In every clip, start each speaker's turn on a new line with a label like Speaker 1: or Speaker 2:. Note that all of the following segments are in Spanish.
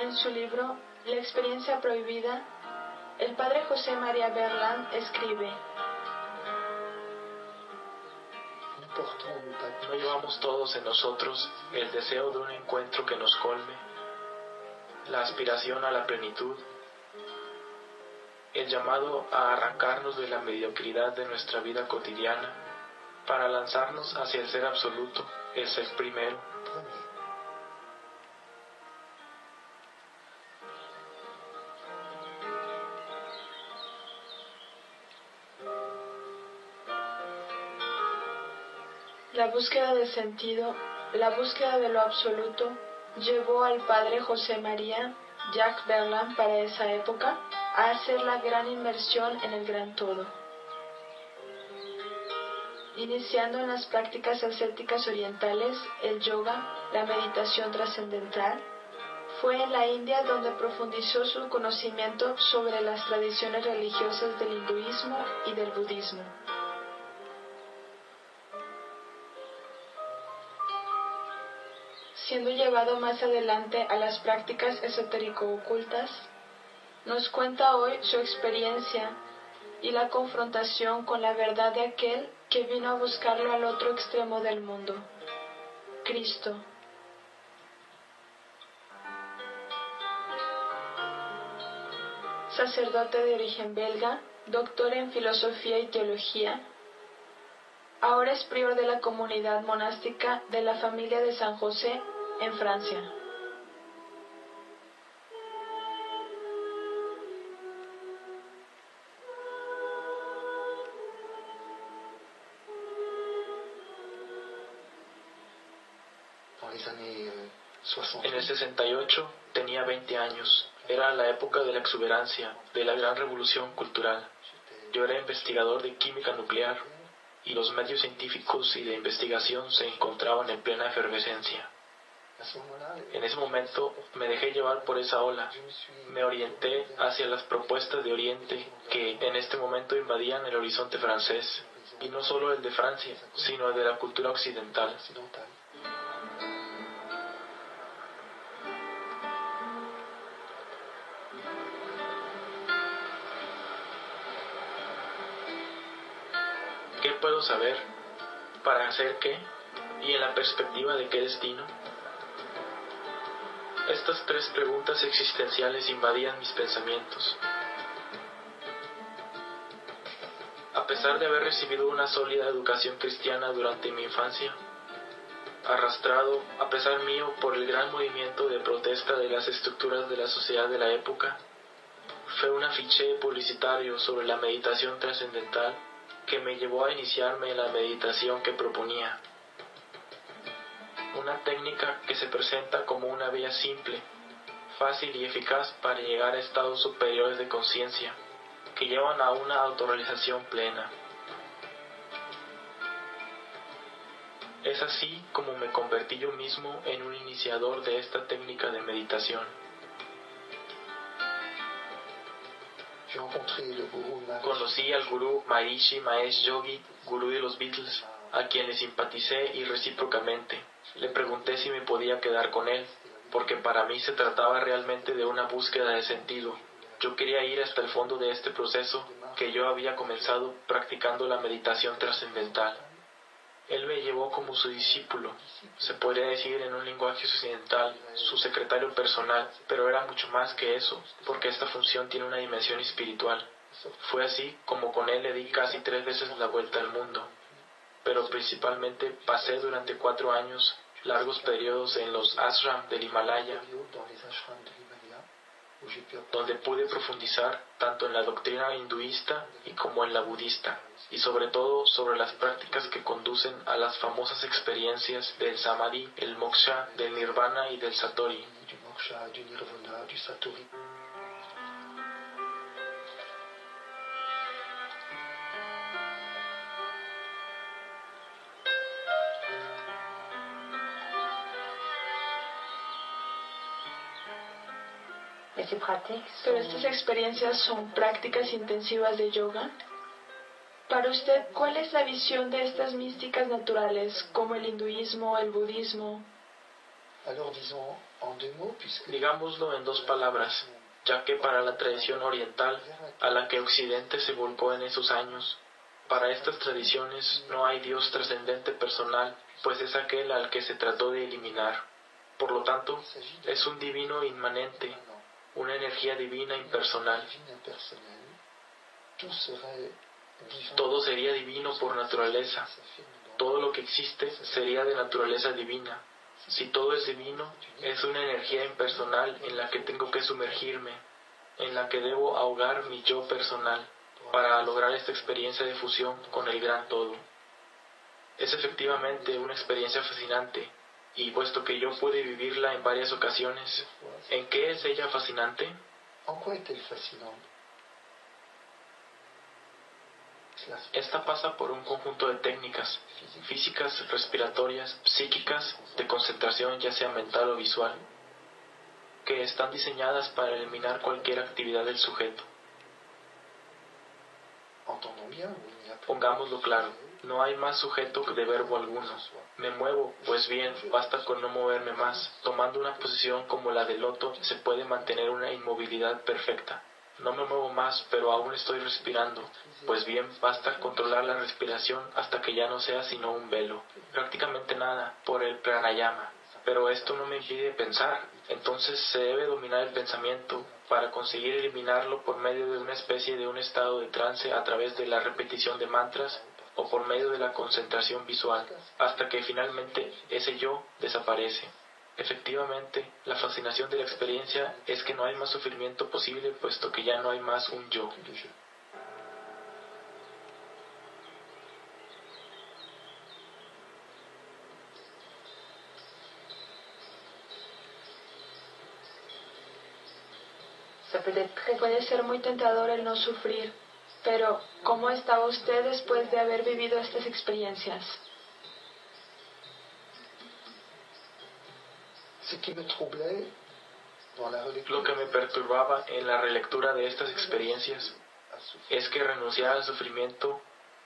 Speaker 1: En su libro La experiencia prohibida, el padre José María Berland escribe:
Speaker 2: ¿No llevamos todos en nosotros el deseo de un encuentro que nos colme, la aspiración a la plenitud, el llamado a arrancarnos de la mediocridad de nuestra vida cotidiana para lanzarnos hacia el ser absoluto, el ser primero?
Speaker 1: La búsqueda de sentido, la búsqueda de lo absoluto, llevó al padre José María Jacques Berland para esa época a hacer la gran inmersión en el gran todo. Iniciando en las prácticas ascéticas orientales, el yoga, la meditación trascendental, fue en la India donde profundizó su conocimiento sobre las tradiciones religiosas del hinduismo y del budismo. Siendo llevado más adelante a las prácticas esotérico-ocultas, nos cuenta hoy su experiencia y la confrontación con la verdad de aquel que vino a buscarlo al otro extremo del mundo, Cristo. Sacerdote de origen belga, doctor en filosofía y teología, ahora es prior de la comunidad monástica de la familia de San José en Francia.
Speaker 2: En el 68 tenía 20 años. Era la época de la exuberancia, de la gran revolución cultural. Yo era investigador de química nuclear y los medios científicos y de investigación se encontraban en plena efervescencia. En ese momento me dejé llevar por esa ola. Me orienté hacia las propuestas de Oriente que en este momento invadían el horizonte francés, y no solo el de Francia, sino el de la cultura occidental. ¿Qué puedo saber? ¿Para hacer qué? ¿Y en la perspectiva de qué destino? Estas tres preguntas existenciales invadían mis pensamientos. A pesar de haber recibido una sólida educación cristiana durante mi infancia, arrastrado, a pesar mío, por el gran movimiento de protesta de las estructuras de la sociedad de la época, fue un afiche publicitario sobre la meditación trascendental que me llevó a iniciarme en la meditación que proponía. Una técnica que se presenta como una vía simple, fácil y eficaz para llegar a estados superiores de conciencia, que llevan a una autorrealización plena. Es así como me convertí yo mismo en un iniciador de esta técnica de meditación. Conocí al gurú Maharishi Mahesh Yogi, gurú de los Beatles, a quien le simpaticé y recíprocamente. Le pregunté si me podía quedar con él, porque para mí se trataba realmente de una búsqueda de sentido. Yo quería ir hasta el fondo de este proceso que yo había comenzado practicando la meditación trascendental. Él me llevó como su discípulo, se podría decir en un lenguaje occidental, su secretario personal, pero era mucho más que eso, porque esta función tiene una dimensión espiritual. Fue así como con él le di casi 3 veces la vuelta al mundo, pero principalmente pasé durante 4 años largos periodos en los ashram del Himalaya, donde pude profundizar tanto en la doctrina hinduista y como en la budista, y sobre todo sobre las prácticas que conducen a las famosas experiencias del samadhi, el moksha, del nirvana y del satori.
Speaker 1: Pero estas experiencias son prácticas intensivas de yoga. Para usted, ¿cuál es la visión de estas místicas naturales, como el hinduismo, el budismo?
Speaker 2: Digámoslo en dos palabras, ya que para la tradición oriental, a la que Occidente se volcó en esos años, para estas tradiciones no hay Dios trascendente personal, pues es aquel al que se trató de eliminar. Por lo tanto, es un divino inmanente, una energía divina impersonal. Todo sería divino por naturaleza. Todo lo que existe sería de naturaleza divina. Si todo es divino, es una energía impersonal en la que tengo que sumergirme, en la que debo ahogar mi yo personal, para lograr esta experiencia de fusión con el gran todo. Es efectivamente una experiencia fascinante, y puesto que yo pude vivirla en varias ocasiones, ¿en qué es ella fascinante? Esta pasa por un conjunto de técnicas físicas, respiratorias, psíquicas, de concentración ya sea mental o visual, que están diseñadas para eliminar cualquier actividad del sujeto. Pongámoslo claro, no hay más sujeto que de verbo alguno. Me muevo, pues bien, basta con no moverme más. Tomando una posición como la del loto, se puede mantener una inmovilidad perfecta. No me muevo más, pero aún estoy respirando. Pues bien, basta controlar la respiración hasta que ya no sea sino un velo. Prácticamente nada, por el pranayama. Pero esto no me impide pensar. Entonces se debe dominar el pensamiento para conseguir eliminarlo por medio de una especie de un estado de trance a través de la repetición de mantras o por medio de la concentración visual, hasta que finalmente ese yo desaparece. Efectivamente, la fascinación de la experiencia es que no hay más sufrimiento posible puesto que ya no hay más un yo.
Speaker 1: Puede ser muy tentador el no sufrir, pero ¿cómo estaba usted después de haber vivido estas experiencias?
Speaker 2: Lo que me perturbaba en la relectura de estas experiencias es que renunciar al sufrimiento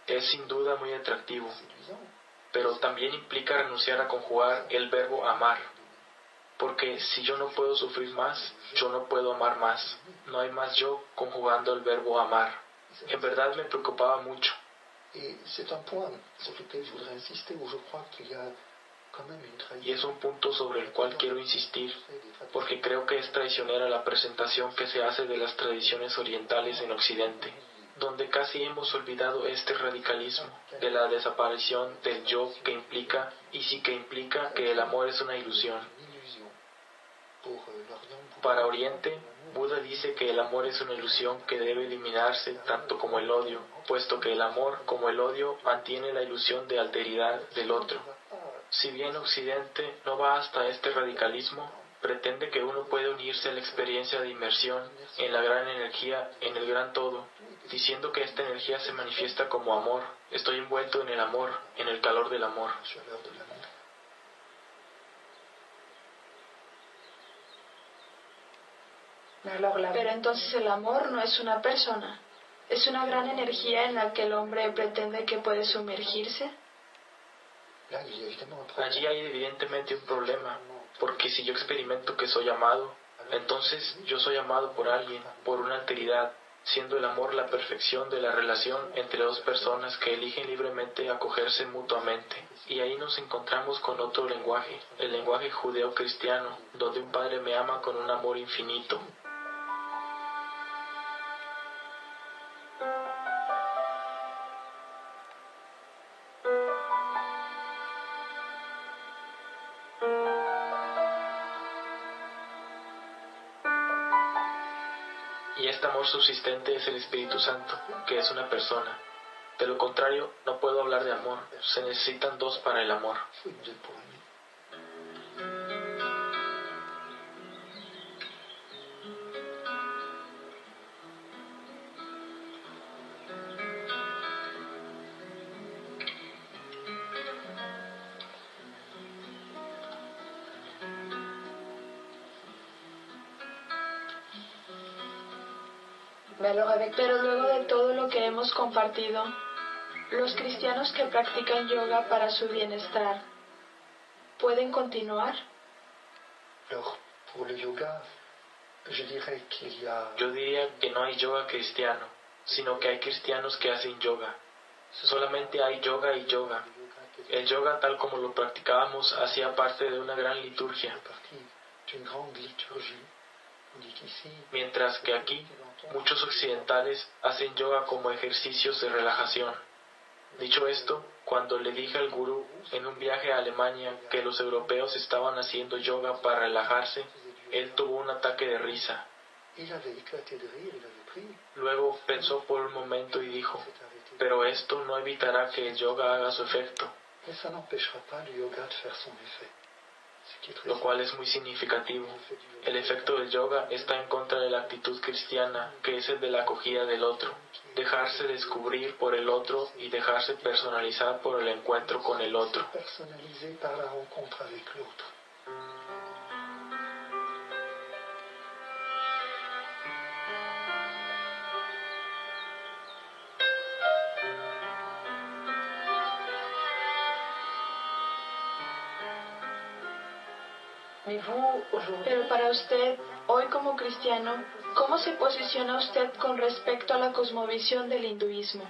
Speaker 2: es sin duda muy atractivo, pero también implica renunciar a conjugar el verbo amar, porque si yo no puedo sufrir más, yo no puedo amar más. No hay más yo conjugando el verbo amar. En verdad me preocupaba mucho. Y es un punto sobre el cual quiero insistir, porque creo que es traicionera la presentación que se hace de las tradiciones orientales en Occidente, donde casi hemos olvidado este radicalismo de la desaparición del yo que implica, y sí que implica, que el amor es una ilusión. Para Oriente, Buda dice que el amor es una ilusión que debe eliminarse tanto como el odio, puesto que el amor, como el odio, mantiene la ilusión de alteridad del otro. Si bien Occidente no va hasta este radicalismo, pretende que uno puede unirse a la experiencia de inmersión en la gran energía, en el gran todo, diciendo que esta energía se manifiesta como amor. Estoy envuelto en el amor, en el calor del amor.
Speaker 1: Pero entonces el amor no es una persona, es una gran energía en la que el hombre pretende que puede sumergirse.
Speaker 2: Allí hay evidentemente un problema, porque si yo experimento que soy amado, entonces yo soy amado por alguien, por una alteridad, siendo el amor la perfección de la relación entre dos personas que eligen libremente acogerse mutuamente. Y ahí nos encontramos con otro lenguaje, el lenguaje judeo-cristiano, donde un padre me ama con un amor infinito. Y este amor subsistente es el Espíritu Santo, que es una persona. De lo contrario, no puedo hablar de amor. Se necesitan dos para el amor.
Speaker 1: Pero luego de todo lo que hemos compartido, los cristianos que practican yoga para su bienestar, ¿pueden continuar?
Speaker 2: Yo diría que no hay yoga cristiano, sino que hay cristianos que hacen yoga. Solamente hay yoga y yoga. El yoga, tal como lo practicábamos, hacía parte de una gran liturgia, mientras que aquí muchos occidentales hacen yoga como ejercicios de relajación. Dicho esto, cuando le dije al gurú en un viaje a Alemania que los europeos estaban haciendo yoga para relajarse, él tuvo un ataque de risa. Luego pensó por un momento y dijo, pero esto no evitará que el yoga haga su efecto, lo cual es muy significativo. El efecto del yoga está en contra de la actitud cristiana, que es el de la acogida del otro, dejarse descubrir por el otro y dejarse personalizar por el encuentro con el otro.
Speaker 1: Pero para usted, hoy como cristiano, ¿cómo se posiciona usted con respecto a la cosmovisión del hinduismo?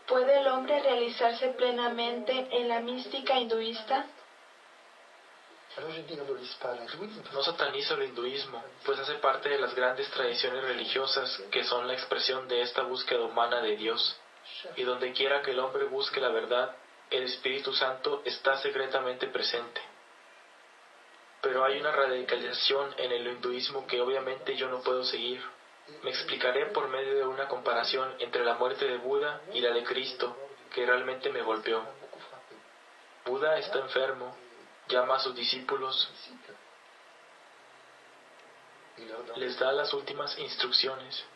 Speaker 1: ¿Puede el hombre realizarse plenamente en la mística hinduista?
Speaker 2: No satanizo el hinduismo, pues hace parte de las grandes tradiciones religiosas que son la expresión de esta búsqueda humana de Dios. Y donde quiera que el hombre busque la verdad, el Espíritu Santo está secretamente presente. Pero hay una radicalización en el hinduismo que obviamente yo no puedo seguir. Me explicaré por medio de una comparación entre la muerte de Buda y la de Cristo, que realmente me golpeó. Buda está enfermo, llama a sus discípulos, les da las últimas instrucciones,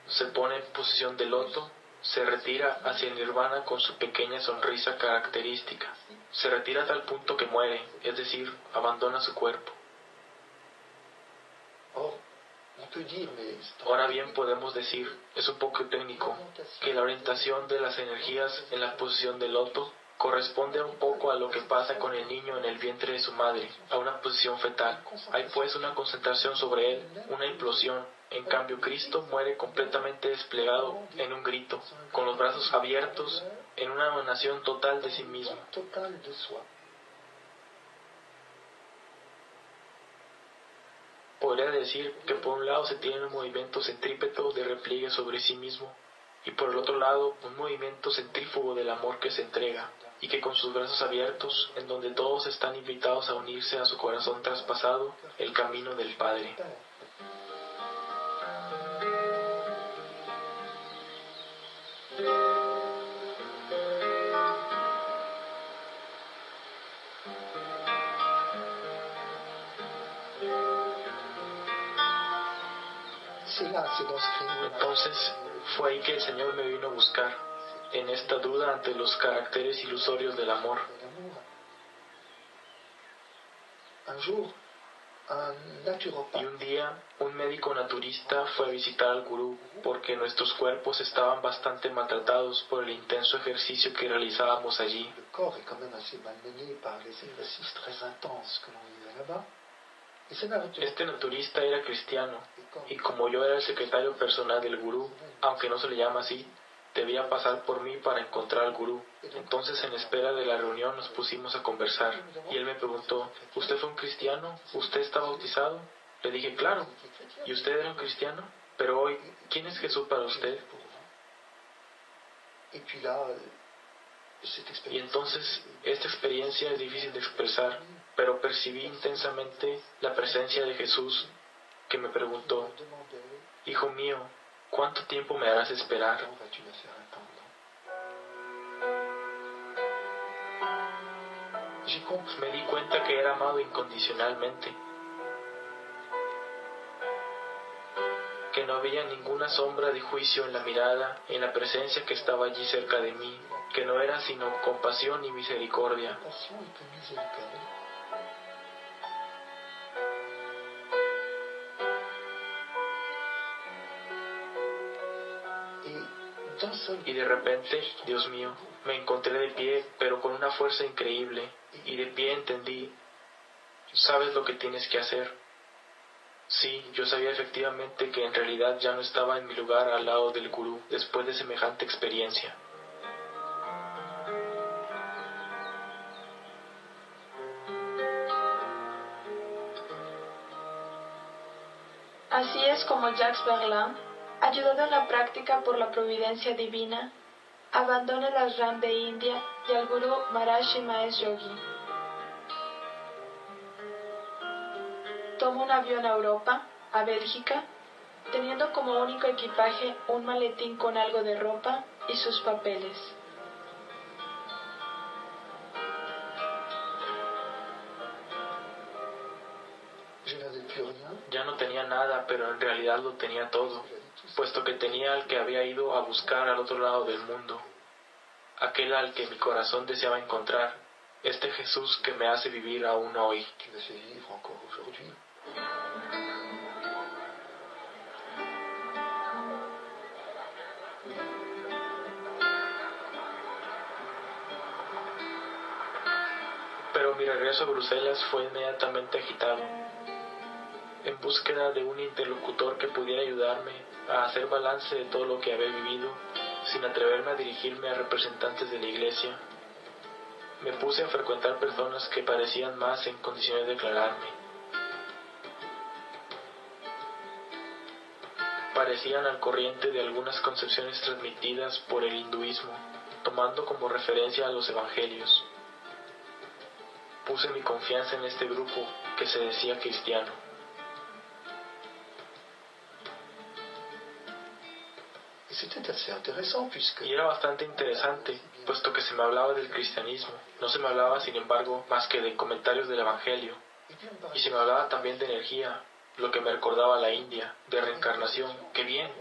Speaker 2: se pone en posición de loto, se retira hacia el nirvana con su pequeña sonrisa característica. Se retira a tal punto que muere, es decir, abandona su cuerpo. Ahora bien, podemos decir, es un poco técnico, que la orientación de las energías en la posición de loto corresponde un poco a lo que pasa con el niño en el vientre de su madre, a una posición fetal. Hay pues una concentración sobre él, una implosión. En cambio, Cristo muere completamente desplegado en un grito, con los brazos abiertos, en una emanación total de sí mismo. Podría decir que por un lado se tiene un movimiento centrípeto de repliegue sobre sí mismo, y por el otro lado un movimiento centrífugo del amor que se entrega, y que con sus brazos abiertos, en donde todos están invitados a unirse a su corazón traspasado, el camino del Padre. Entonces fue ahí que el Señor me vino a buscar, en esta duda ante los caracteres ilusorios del amor. Y un día, un médico naturista fue a visitar al gurú porque nuestros cuerpos estaban bastante maltratados por el intenso ejercicio que realizábamos allí. Este naturista era cristiano, y como yo era el secretario personal del gurú, aunque no se le llama así, debía pasar por mí para encontrar al gurú. Entonces, en espera de la reunión, nos pusimos a conversar, y él me preguntó, ¿usted fue un cristiano? ¿Usted está bautizado? Le dije, claro. ¿Y usted era un cristiano? Pero hoy, ¿quién es Jesús para usted? Y entonces, esta experiencia es difícil de expresar, pero percibí intensamente la presencia de Jesús, que me preguntó, Hijo mío, ¿cuánto tiempo me harás esperar? Me di cuenta que era amado incondicionalmente, que no había ninguna sombra de juicio en la mirada, en la presencia que estaba allí cerca de mí, que no era sino compasión y misericordia. Y de repente, Dios mío, me encontré de pie, pero con una fuerza increíble, y de pie entendí, ¿Sabes lo que tienes que hacer? Sí, yo sabía efectivamente que en realidad ya no estaba en mi lugar al lado del gurú después de semejante experiencia.
Speaker 1: Así es como Jacques Verlaine, ayudado en la práctica por la providencia divina, abandona el ashram de India y al gurú Maharishi Mahesh Yogi. Toma un avión a Europa, a Bélgica, teniendo como único equipaje un maletín con algo de ropa y sus papeles.
Speaker 2: Ya no tenía nada, pero en realidad lo tenía todo, puesto que tenía al que había ido a buscar al otro lado del mundo, aquel al que mi corazón deseaba encontrar, este Jesús que me hace vivir aún hoy. Pero mi regreso a Bruselas fue inmediatamente agitado. En búsqueda de un interlocutor que pudiera ayudarme a hacer balance de todo lo que había vivido, sin atreverme a dirigirme a representantes de la iglesia, me puse a frecuentar personas que parecían más en condiciones de aclararme. Parecían al corriente de algunas concepciones transmitidas por el hinduismo, tomando como referencia a los evangelios. Puse mi confianza en este grupo que se decía cristiano. Y era bastante interesante, puesto que se me hablaba del cristianismo. No se me hablaba, sin embargo, más que de comentarios del Evangelio. Y se me hablaba también de energía, lo que me recordaba a la India, de reencarnación. ¡Qué bien!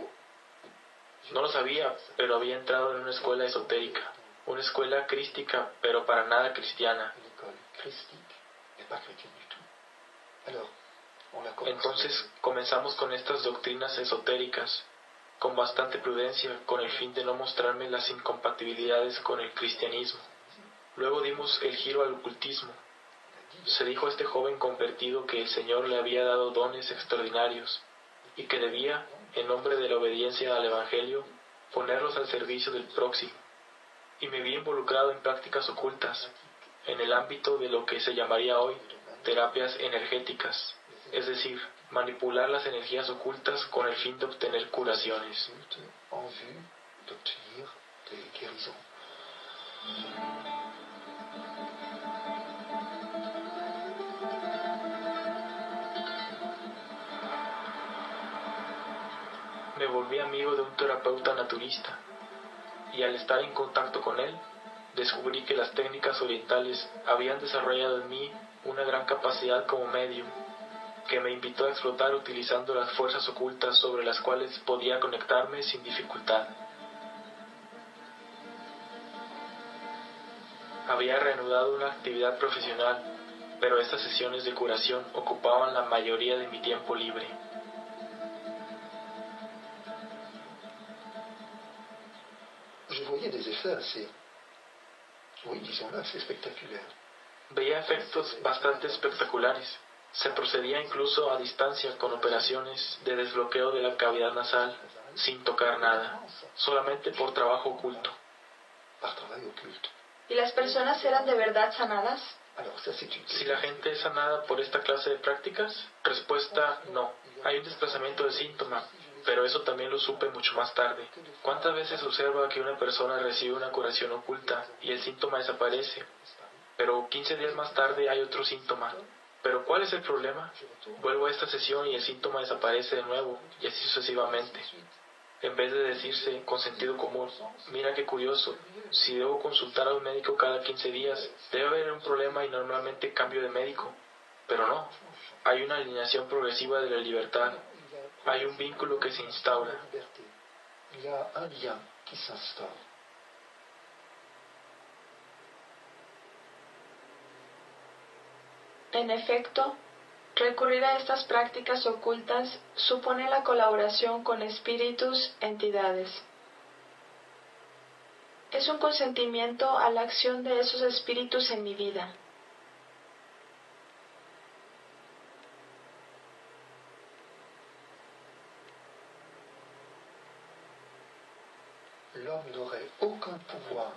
Speaker 2: No lo sabía, pero había entrado en una escuela esotérica, una escuela crística, pero para nada cristiana. Entonces comenzamos con estas doctrinas esotéricas, con bastante prudencia, con el fin de no mostrarme las incompatibilidades con el cristianismo. Luego dimos el giro al ocultismo. Se dijo a este joven convertido que el Señor le había dado dones extraordinarios y que debía, en nombre de la obediencia al Evangelio, ponerlos al servicio del próximo. Y me vi involucrado en prácticas ocultas, en el ámbito de lo que se llamaría hoy terapias energéticas, es decir, manipular las energías ocultas con el fin de obtener curaciones. Me volví amigo de un terapeuta naturista, y al estar en contacto con él, descubrí que las técnicas orientales habían desarrollado en mí una gran capacidad como medium, que me invitó a explotar utilizando las fuerzas ocultas sobre las cuales podía conectarme sin dificultad. Había reanudado una actividad profesional, pero estas sesiones de curación ocupaban la mayoría de mi tiempo libre. Veía efectos bastante espectaculares. Se procedía incluso a distancia con operaciones de desbloqueo de la cavidad nasal, sin tocar nada, solamente por trabajo oculto.
Speaker 1: ¿Y las personas eran de verdad sanadas?
Speaker 2: Si la gente es sanada por esta clase de prácticas, respuesta no. Hay un desplazamiento de síntoma, pero eso también lo supe mucho más tarde. ¿Cuántas veces observa que una persona recibe una curación oculta y el síntoma desaparece? Pero 15 días más tarde hay otro síntoma. ¿Pero cuál es el problema? Vuelvo a esta sesión y el síntoma desaparece de nuevo, y así sucesivamente. En vez de decirse con sentido común, mira qué curioso, si debo consultar a un médico cada 15 días, debe haber un problema y normalmente cambio de médico. Pero no, hay una alineación progresiva de la libertad, hay un vínculo que se instaura.
Speaker 1: En efecto, recurrir a estas prácticas ocultas supone la colaboración con espíritus, entidades. Es un consentimiento a la acción de esos espíritus en mi vida.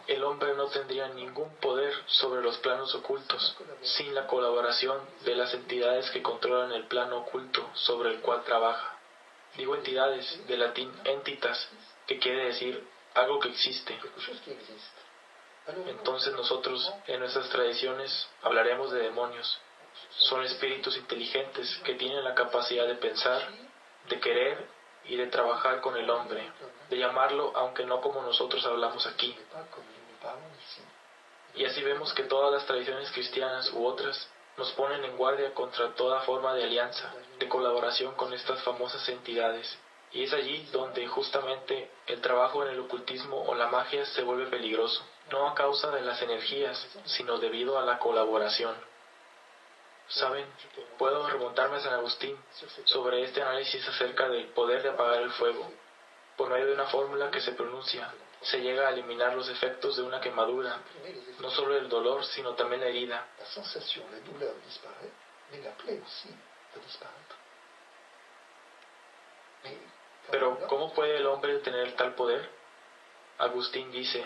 Speaker 2: El hombre no tendría ningún poder sobre los planos ocultos sin la colaboración de las entidades que controlan el plano oculto sobre el cual trabaja. Digo entidades, de latín entitas, que quiere decir algo que existe. Entonces nosotros, en nuestras tradiciones, hablaremos de demonios. Son espíritus inteligentes que tienen la capacidad de pensar, de querer y de trabajar con el hombre, de llamarlo aunque no como nosotros hablamos aquí. Y así vemos que todas las tradiciones cristianas u otras nos ponen en guardia contra toda forma de alianza, de colaboración con estas famosas entidades. Y es allí donde justamente el trabajo en el ocultismo o la magia se vuelve peligroso, no a causa de las energías, sino debido a la colaboración. Saben, puedo remontarme a San Agustín sobre este análisis acerca del poder de apagar el fuego. Por medio de una fórmula que se pronuncia, se llega a eliminar los efectos de una quemadura, no solo el dolor, sino también la herida. Pero, ¿cómo puede el hombre tener tal poder? Agustín dice,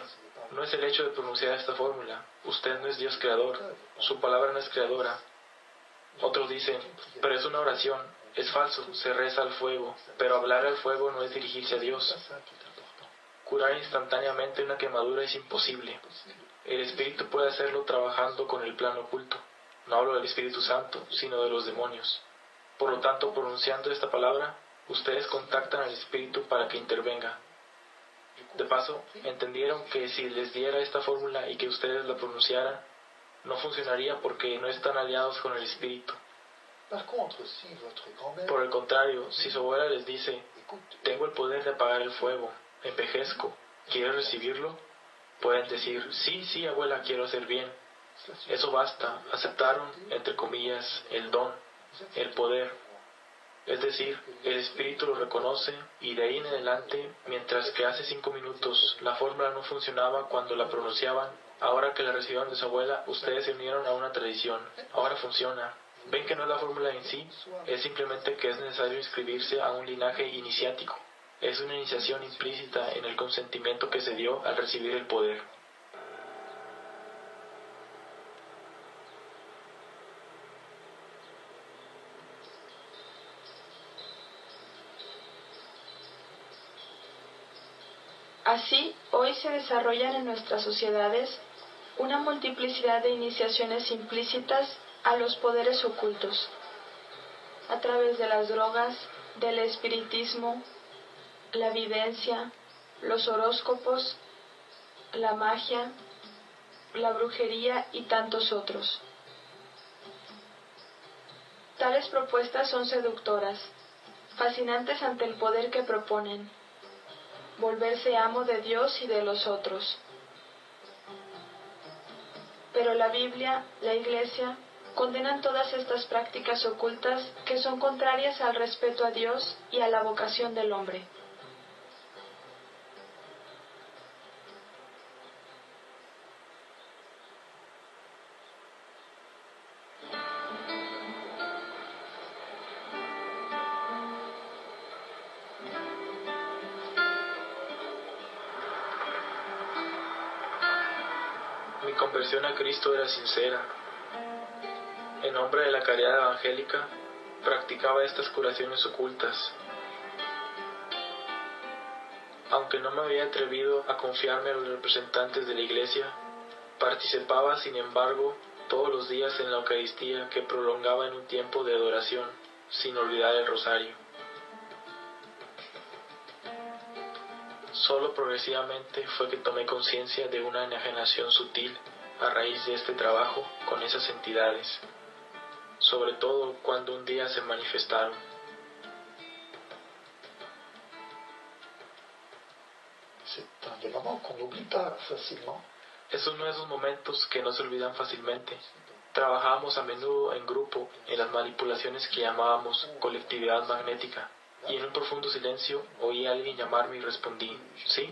Speaker 2: no es el hecho de pronunciar esta fórmula, usted no es Dios creador, su palabra no es creadora. Otros dicen, pero es una oración, es falso, se reza al fuego, pero hablar al fuego no es dirigirse a Dios. Curar instantáneamente una quemadura es imposible. El Espíritu puede hacerlo trabajando con el plano oculto. No hablo del Espíritu Santo, sino de los demonios. Por lo tanto, pronunciando esta palabra, ustedes contactan al Espíritu para que intervenga. De paso, entendieron que si les diera esta fórmula y que ustedes la pronunciaran, no funcionaría porque no están aliados con el Espíritu. Por el contrario, si su abuela les dice, tengo el poder de apagar el fuego, envejezco, ¿quieres recibirlo? Pueden decir, sí, abuela, quiero hacer bien. Eso basta, aceptaron, entre comillas, el don, el poder. Es decir, el Espíritu lo reconoce y de ahí en adelante, mientras que hace 5 minutos la fórmula no funcionaba cuando la pronunciaban, ahora que la recibieron de su abuela, ustedes se unieron a una tradición. Ahora funciona. ¿Ven que no es la fórmula en sí? Es simplemente que es necesario inscribirse a un linaje iniciático. Es una iniciación implícita en el consentimiento que se dio al recibir el poder.
Speaker 1: Así, hoy se desarrollan en nuestras sociedades una multiplicidad de iniciaciones implícitas a los poderes ocultos, a través de las drogas, del espiritismo, la videncia, los horóscopos, la magia, la brujería y tantos otros. Tales propuestas son seductoras, fascinantes ante el poder que proponen, volverse amo de Dios y de los otros. Pero la Biblia, la Iglesia, condenan todas estas prácticas ocultas que son contrarias al respeto a Dios y a la vocación del hombre.
Speaker 2: Mi conversión a Cristo era sincera. En nombre de la caridad evangélica, practicaba estas curaciones ocultas. Aunque no me había atrevido a confiarme a los representantes de la Iglesia, participaba, sin embargo, todos los días en la Eucaristía que prolongaba en un tiempo de adoración, sin olvidar el rosario. Solo progresivamente fue que tomé conciencia de una enajenación sutil a raíz de este trabajo con esas entidades, sobre todo cuando un día se manifestaron. Es uno de esos momentos que no se olvidan fácilmente. Trabajábamos a menudo en grupo en las manipulaciones que llamábamos colectividad magnética. Y en un profundo silencio oí a alguien llamarme y respondí, sí,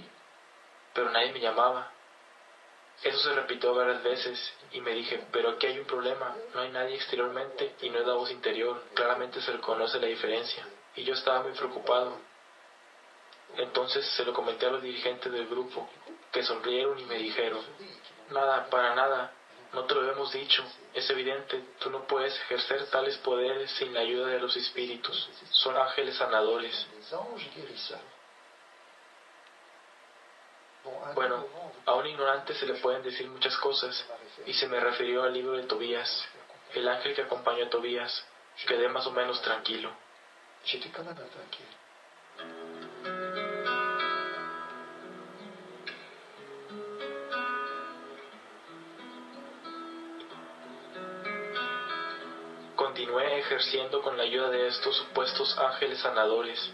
Speaker 2: pero nadie me llamaba. Eso se repitió varias veces y me dije, pero aquí hay un problema, no hay nadie exteriormente y no es la voz interior, claramente se reconoce la diferencia. Y yo estaba muy preocupado. Entonces se lo comenté a los dirigentes del grupo, que sonrieron y me dijeron: nada, para nada, no te lo hemos dicho. Es evidente, tú no puedes ejercer tales poderes sin la ayuda de los espíritus. Son ángeles sanadores. Bueno, a un ignorante se le pueden decir muchas cosas, y se me refirió al libro de Tobías. El ángel que acompañó a Tobías. Quedé más o menos tranquilo. Continué ejerciendo con la ayuda de estos supuestos ángeles sanadores,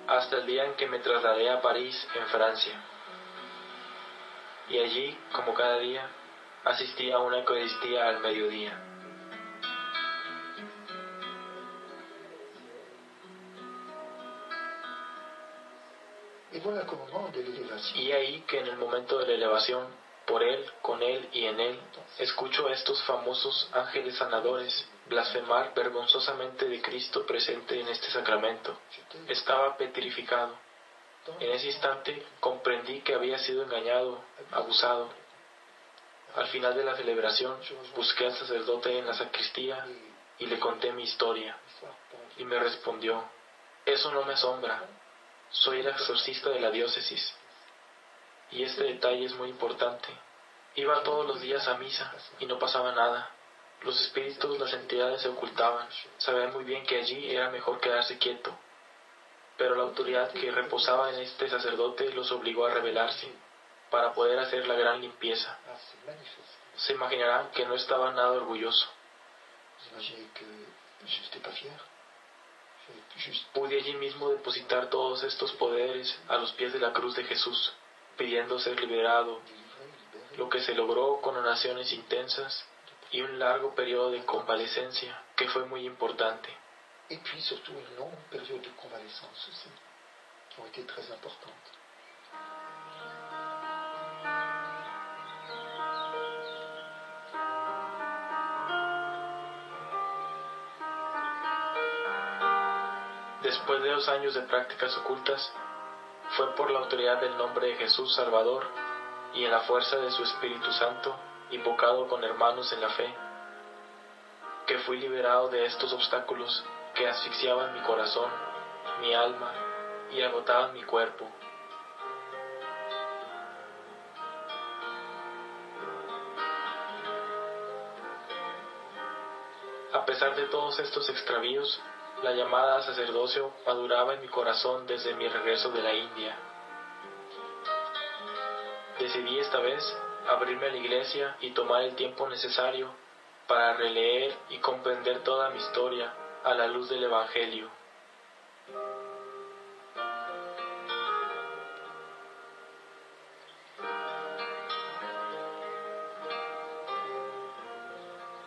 Speaker 2: hasta el día en que me trasladé a París, en Francia. Y allí, como cada día, asistí a una Eucaristía al mediodía. Y ahí que en el momento de la elevación, por Él, con Él y en Él, escucho a estos famosos ángeles sanadores blasfemar vergonzosamente de Cristo presente en este sacramento. Estaba petrificado. En ese instante comprendí que había sido engañado, abusado. Al final de la celebración busqué al sacerdote en la sacristía y le conté mi historia. Y me respondió: eso no me asombra. Soy el exorcista de la diócesis. Y este detalle es muy importante. Iba todos los días a misa y no pasaba nada. Los espíritus, las entidades se ocultaban. Sabía muy bien que allí era mejor quedarse quieto. Pero la autoridad que reposaba en este sacerdote los obligó a rebelarse para poder hacer la gran limpieza. Se imaginarán que no estaba nada orgulloso. Pude allí mismo depositar todos estos poderes a los pies de la cruz de Jesús, pidiendo ser liberado, lo que se logró con oraciones intensas y un largo periodo de convalecencia que fue muy importante.
Speaker 3: Et puis surtout une longue période de convalescence aussi, qui ont été très importantes.
Speaker 2: Después de 2 años de prácticas ocultas, fue por la autoridad del nombre de Jesús Salvador y en la fuerza de su Espíritu Santo, invocado con hermanos en la fe, que fui liberado de estos obstáculos que asfixiaban mi corazón, mi alma y agotaban mi cuerpo. A pesar de todos estos extravíos, la llamada a sacerdocio maduraba en mi corazón desde mi regreso de la India. Decidí esta vez abrirme a la iglesia y tomar el tiempo necesario para releer y comprender toda mi historia a la luz del Evangelio.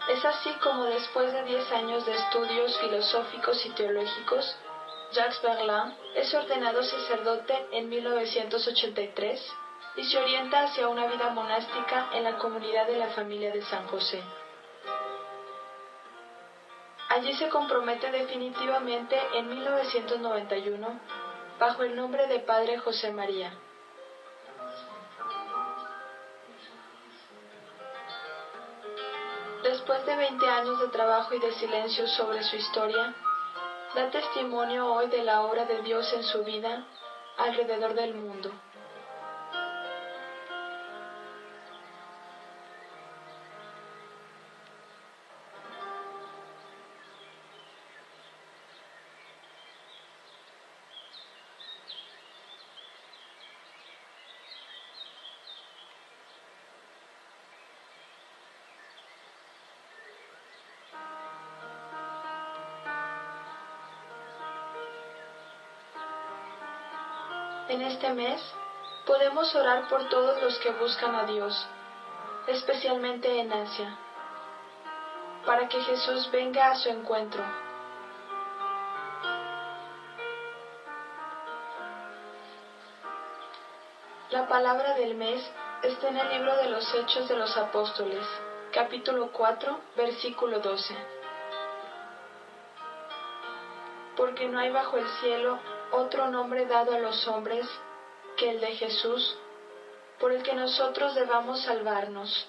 Speaker 1: Es así como después de 10 años de estudios filosóficos y teológicos, Jacques Verlaine es ordenado sacerdote en 1983 y se orienta hacia una vida monástica en la comunidad de la familia de San José. Allí se compromete definitivamente en 1991 bajo el nombre de Padre José María. Después de 20 años de trabajo y de silencio sobre su historia, da testimonio hoy de la obra de Dios en su vida alrededor del mundo. En este mes podemos orar por todos los que buscan a Dios, especialmente en Asia, para que Jesús venga a su encuentro. La palabra del mes está en el libro de los Hechos de los Apóstoles, capítulo 4, versículo 12. porque no hay bajo el cielo otro nombre dado a los hombres que el de Jesús, por el que nosotros debamos salvarnos.